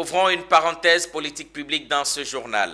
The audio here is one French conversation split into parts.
Ouvrons une parenthèse politique publique dans ce journal.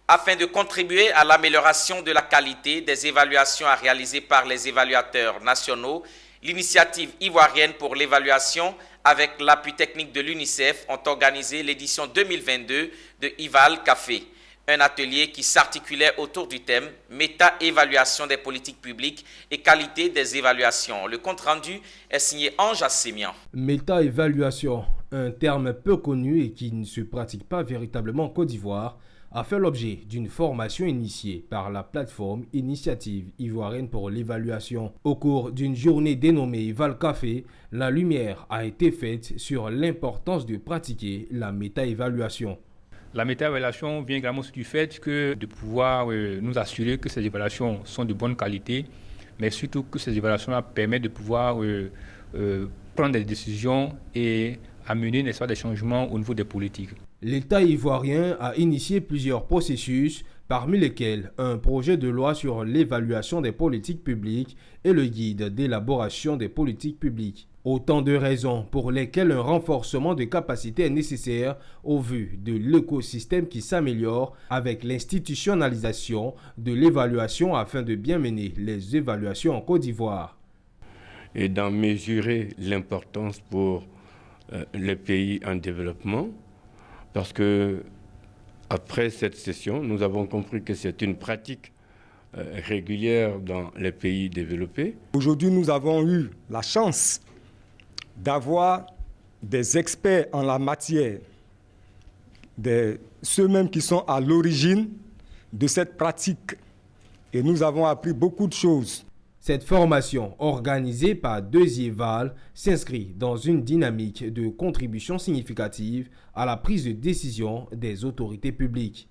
Afin de contribuer à l'amélioration de la qualité des évaluations à réaliser par les évaluateurs nationaux, l'initiative ivoirienne pour l'évaluation avec l'appui technique de l'UNICEF ont organisé l'édition 2022 de Ival Café, un atelier qui s'articulait autour du thème méta-évaluation des politiques publiques et qualité des évaluations. Le compte-rendu est signé Ange Assémian. Méta-évaluation, un terme peu connu et qui ne se pratique pas véritablement en Côte d'Ivoire, a fait l'objet d'une formation initiée par la plateforme Initiative ivoirienne pour l'évaluation. Au cours d'une journée dénommée Val Café, la lumière a été faite sur l'importance de pratiquer la méta-évaluation. La méta-évaluation vient également du fait que de pouvoir nous assurer que ces évaluations sont de bonne qualité, mais surtout que ces évaluations permettent de pouvoir prendre des décisions et amener des changements au niveau des politiques. L'État ivoirien a initié plusieurs processus, parmi lesquels un projet de loi sur l'évaluation des politiques publiques et le guide d'élaboration des politiques publiques. Autant de raisons pour lesquelles un renforcement de capacité est nécessaire au vu de l'écosystème qui s'améliore avec l'institutionnalisation de l'évaluation afin de bien mener les évaluations en Côte d'Ivoire. Et d'en mesurer l'importance pour les pays en développement, parce que après cette session, nous avons compris que c'est une pratique régulière dans les pays développés. Aujourd'hui, nous avons eu la chance d'avoir des experts en la matière, ceux-mêmes qui sont à l'origine de cette pratique. Et nous avons appris beaucoup de choses. Cette formation, organisée par Deuxiéval, s'inscrit dans une dynamique de contribution significative à la prise de décision des autorités publiques.